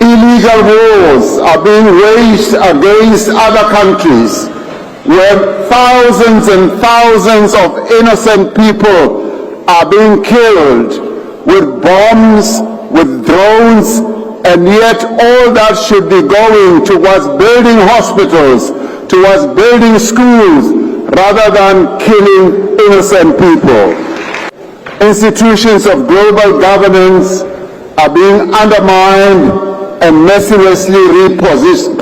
Illegal wars are being waged against other countries where thousands and thousands of innocent people are being killed with bombs, with drones, and yet all that should be going towards building hospitals, towards building schools, rather than killing innocent people. Institutions of global governance are being undermined and mercilessly repurposed.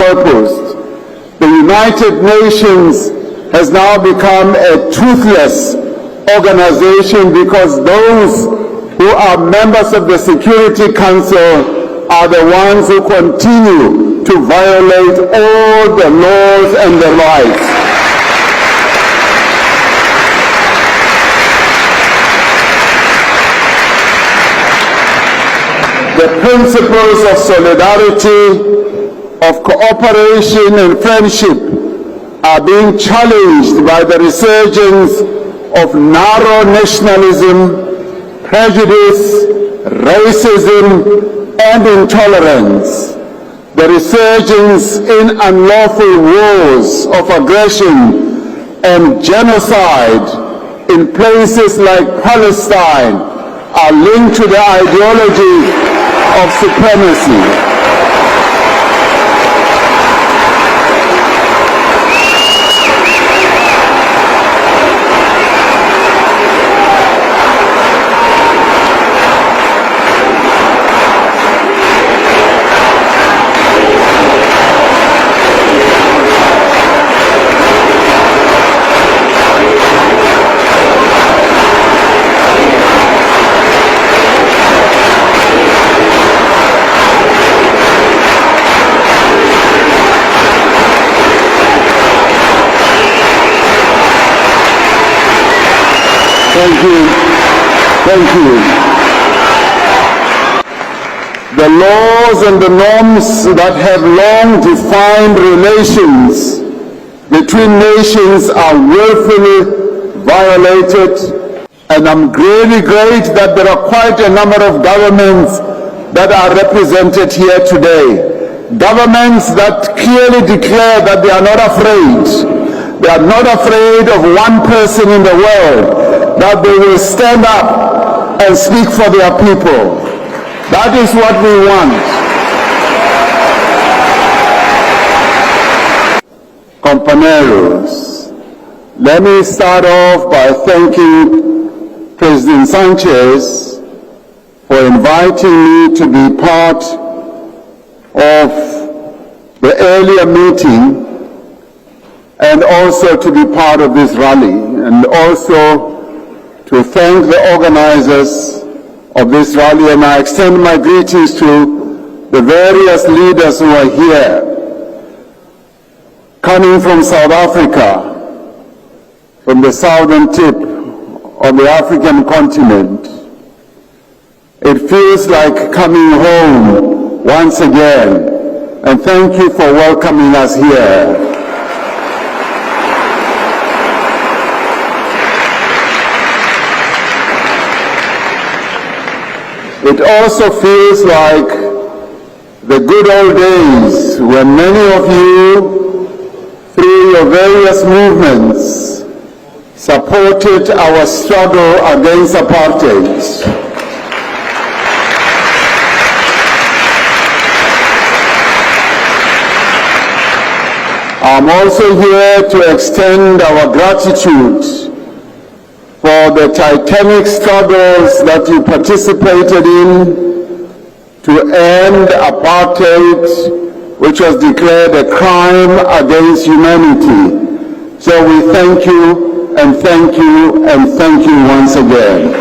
The United Nations has now become a toothless organization because those who are members of the Security Council are the ones who continue to violate all the laws and the rights. The principles of solidarity, of cooperation and friendship are being challenged by the resurgence of narrow nationalism, prejudice, racism, and intolerance. The resurgence in unlawful wars of aggression and genocide in places like Palestine are linked to the ideology of supremacy. Thank you. Thank you. The laws and the norms that have long defined relations between nations are willfully violated, and I'm really great that there are quite a number of governments that are represented here today. Governments that clearly declare that they are not afraid. They are not afraid of one person in the world, that they will stand up and speak for their people. That is what we want. Compañeros, let me start off by thanking President Sanchez for inviting me to be part of the earlier meeting and also to be part of this rally, and also to thank the organizers of this rally. And I extend my greetings to the various leaders who are here, coming from South Africa, from the southern tip of the African continent. It feels like coming home once again, and thank you for welcoming us here. It also feels like the good old days when many of you, through your various movements, supported our struggle against apartheid. I'm also here to extend our gratitude for the titanic struggles that you participated in to end apartheid, which was declared a crime against humanity. So we thank you and thank you and thank you once again.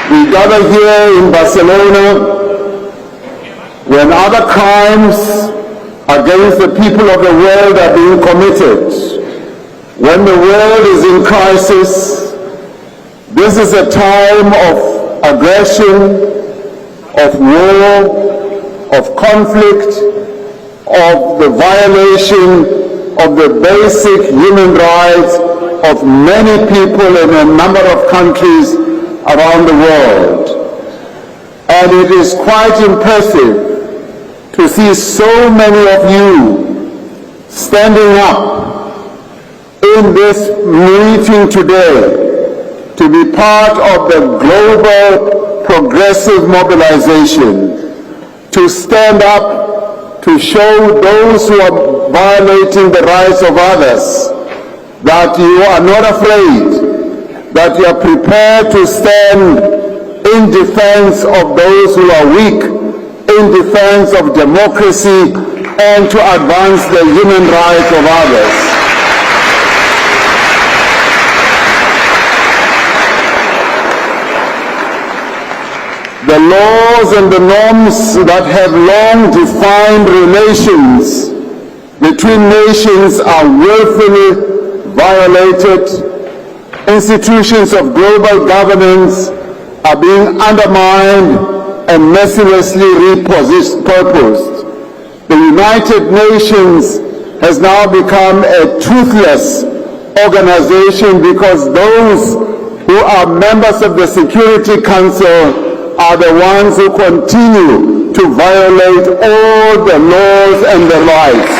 We gather here in Barcelona when other crimes against the people of the world are being committed. When the world is in crisis, this is a time of aggression, of war, of conflict, of the violation of the basic human rights of many people in a number of countries around the world. And it is quite impressive to see so many of you standing up in this meeting today to be part of the Global Progressive Mobilisation, to stand up to show those who are violating the rights of others that you are not afraid, that you are prepared to stand in defense of those who are weak, in defense of democracy, and to advance the human rights of others. The laws and the norms that have long defined relations between nations are willfully violated. Institutions of global governance are being undermined and mercilessly repurposed. The United Nations has now become a truthless organization because those who are members of the Security Council are the ones who continue to violate all the laws and the rights.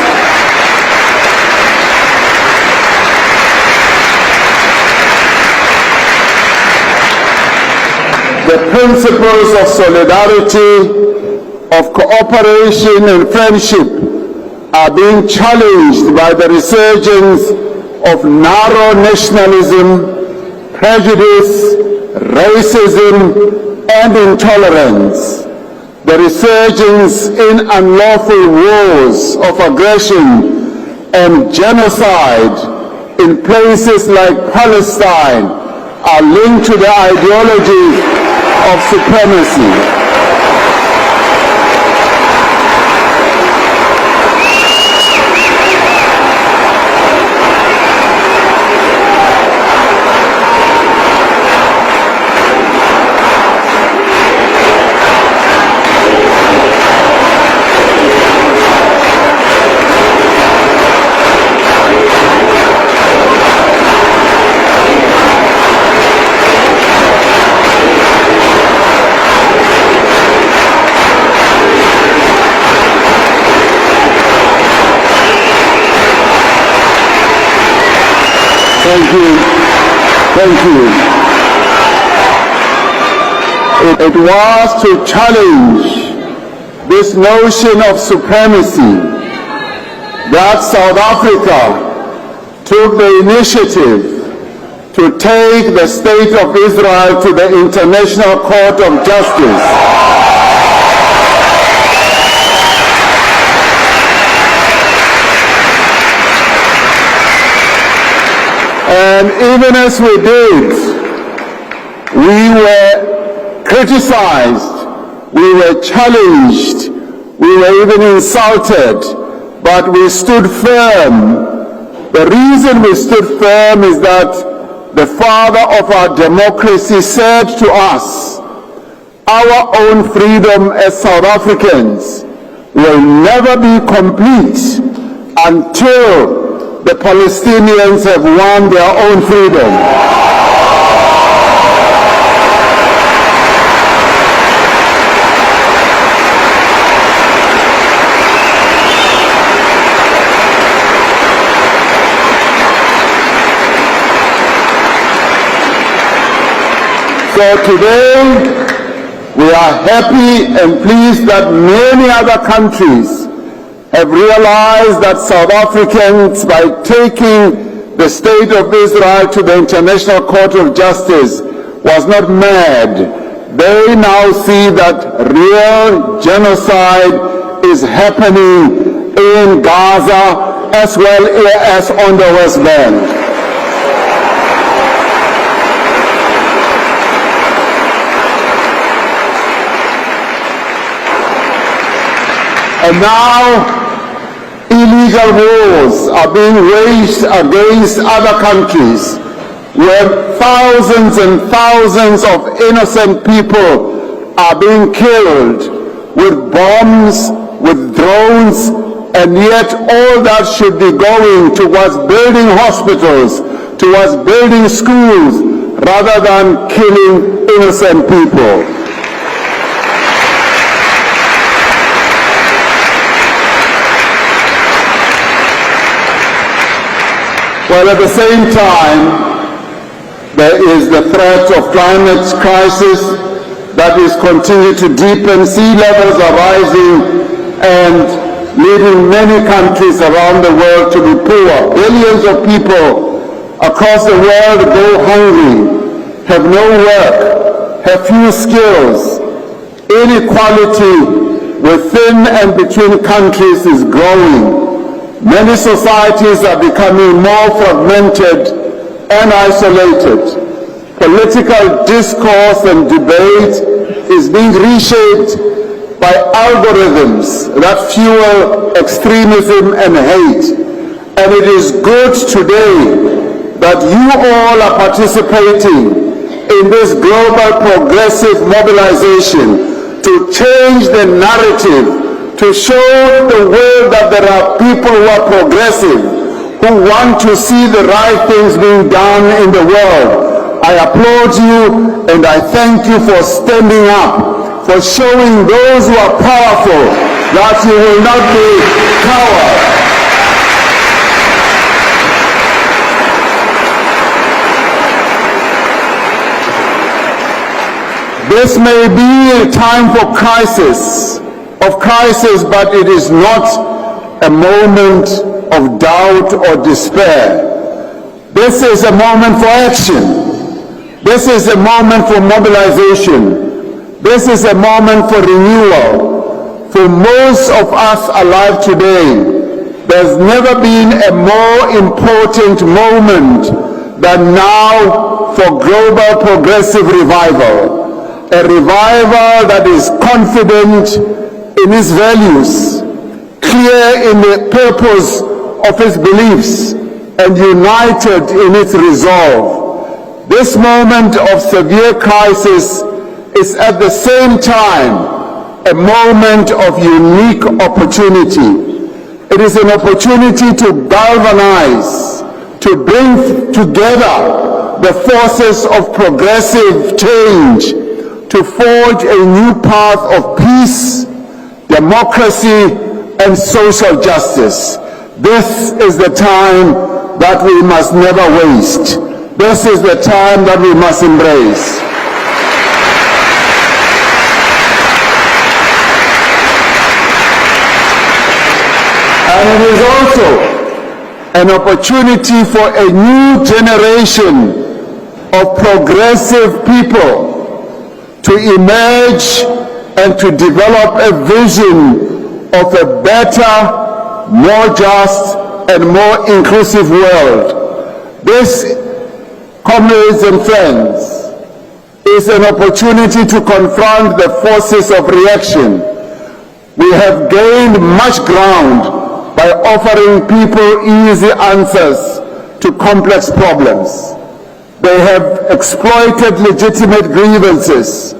The principles of solidarity, of cooperation and friendship are being challenged by the resurgence of narrow nationalism, prejudice, racism, and intolerance. The resurgence in unlawful wars of aggression and genocide in places like Palestine are linked to the ideologies of supremacy. Thank you. Thank you. It was to challenge this notion of supremacy that South Africa took the initiative to take the State of Israel to the International Court of Justice. And even as we did, we were criticized, we were challenged, we were even insulted, but we stood firm. The reason we stood firm is that the father of our democracy said to us, our own freedom as South Africans will never be complete until the Palestinians have won their own freedom. So today, we are happy and pleased that many other countries have realized that South Africans, by taking the State of Israel to the International Court of Justice, was not mad. They now see that real genocide is happening in Gaza as well as on the West Bank. And now, illegal wars are being waged against other countries where thousands and thousands of innocent people are being killed with bombs, with drones, and yet all that should be going towards building hospitals, towards building schools rather than killing innocent people. While at the same time, there is the threat of climate crisis that is continuing to deepen. Sea levels are rising and leaving many countries around the world to be poor. Billions of people across the world go hungry, have no work, have few skills. Inequality within and between countries is growing. Many societies are becoming more fragmented and isolated. Political discourse and debate is being reshaped by algorithms that fuel extremism and hate. And it is good today that you all are participating in this global progressive mobilization to change the narrative, to show the world that there are people who are progressive, who want to see the right things being done in the world. I applaud you and I thank you for standing up, for showing those who are powerful that you will not be cowards. This may be a time for crisis, but it is not a moment of doubt or despair. This is a moment for action. This is a moment for mobilization. This is a moment for renewal. For most of us alive today, there's never been a more important moment than now for global progressive revival. A revival that is confident in its values, clear in the purpose of its beliefs, and united in its resolve. This moment of severe crisis is at the same time a moment of unique opportunity. It is an opportunity to galvanize, to bring together the forces of progressive change, to forge a new path of peace, democracy, and social justice. This is the time that we must never waste. This is the time that we must embrace. And it is also an opportunity for a new generation of progressive people to emerge and to develop a vision of a better, more just, and more inclusive world. This, comrades and friends, is an opportunity to confront the forces of reaction. We have gained much ground by offering people easy answers to complex problems. They have exploited legitimate grievances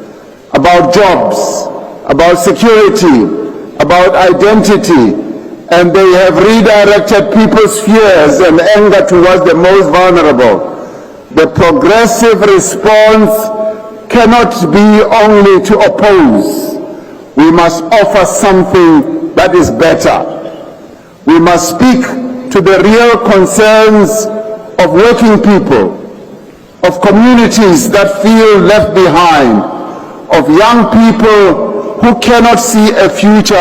about jobs, about security, about identity, and they have redirected people's fears and anger towards the most vulnerable. The progressive response cannot be only to oppose. We must offer something that is better. We must speak to the real concerns of working people, of communities that feel left behind, of young people who cannot see a future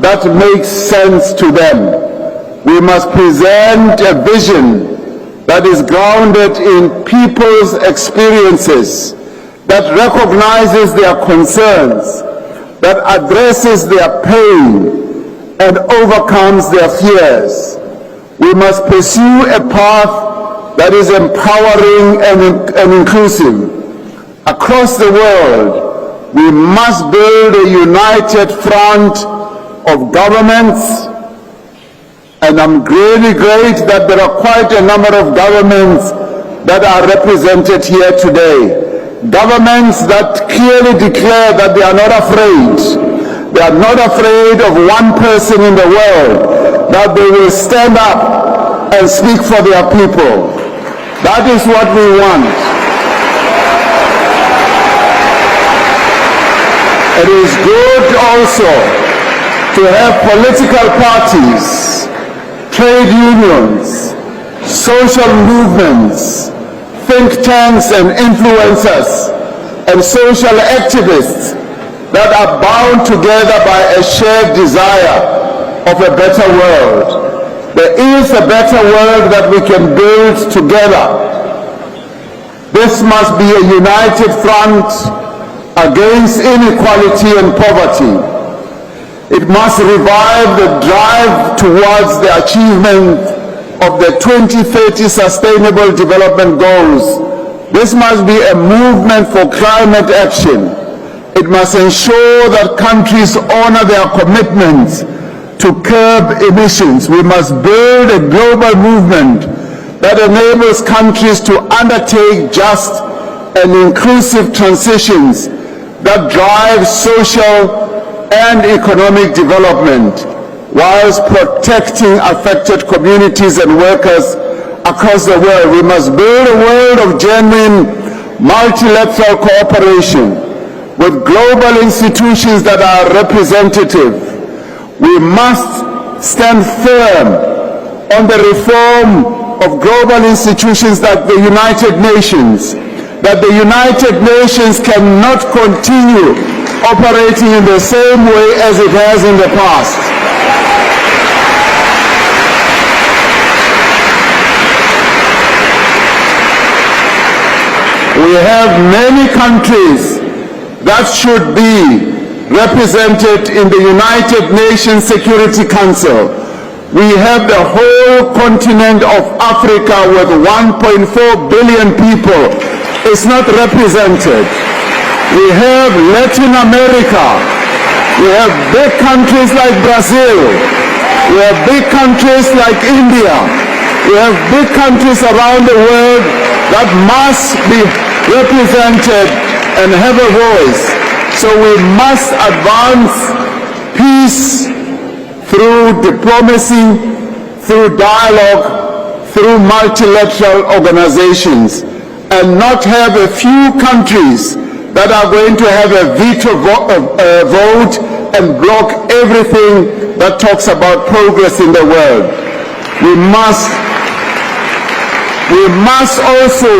that makes sense to them. We must present a vision that is grounded in people's experiences, that recognizes their concerns, that addresses their pain and overcomes their fears. We must pursue a path that is empowering and inclusive. Across the world, we must build a united front of governments, and I'm really great that there are quite a number of governments that are represented here today. Governments that clearly declare that they are not afraid. They are not afraid of one person in the world, that they will stand up and speak for their people. That is what we want. It is good also to have political parties, trade unions, social movements, think tanks and influencers, and social activists that are bound together by a shared desire of a better world. There is a better world that we can build together. This must be a united front against inequality and poverty. It must revive the drive towards the achievement of the 2030 Sustainable Development Goals. This must be a movement for climate action. It must ensure that countries honor their commitments to curb emissions. We must build a global movement that enables countries to undertake just and inclusive transitions that drive social and economic development whilst protecting affected communities and workers across the world. We must build a world of genuine multilateral cooperation with global institutions that are representative. We must stand firm on the reform of global institutions like the United Nations, that the United Nations cannot continue operating in the same way as it has in the past. We have many countries that should be represented in the United Nations Security Council. We have the whole continent of Africa with 1.4 billion people. It's not represented. We have Latin America. We have big countries like Brazil. We have big countries like India. We have big countries around the world that must be represented and have a voice. So we must advance peace through diplomacy, through dialogue, through multilateral organizations, and not have a few countries that are going to have a veto vote and block everything that talks about progress in the world. We must also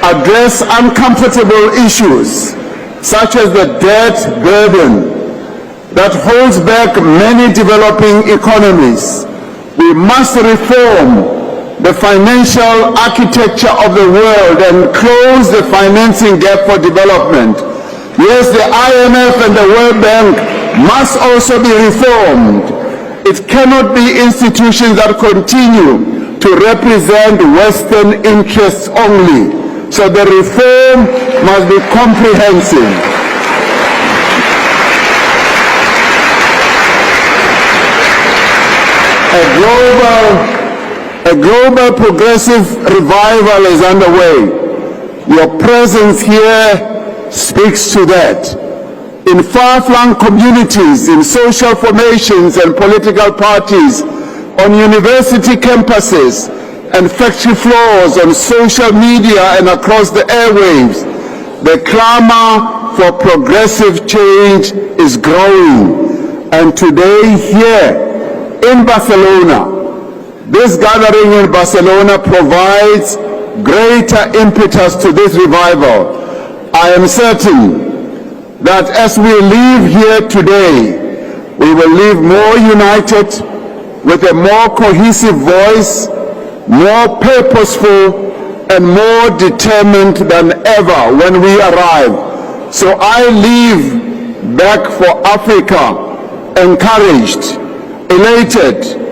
address uncomfortable issues such as the debt burden that holds back many developing economies. We must reform the financial architecture of the world and close the financing gap for development. Yes, the IMF and the World Bank must also be reformed. It cannot be institutions that continue to represent Western interests only. So the reform must be comprehensive. A global progressive revival is underway. Your presence here speaks to that. In far-flung communities, in social formations and political parties, on university campuses, and factory floors, on social media and across the airwaves, the clamor for progressive change is growing. And today here in Barcelona, this gathering in Barcelona provides greater impetus to this revival. I am certain that as we leave here today, we will leave more united, with a more cohesive voice, more purposeful, and more determined than ever when we arrive. So I leave back for Africa encouraged, elated,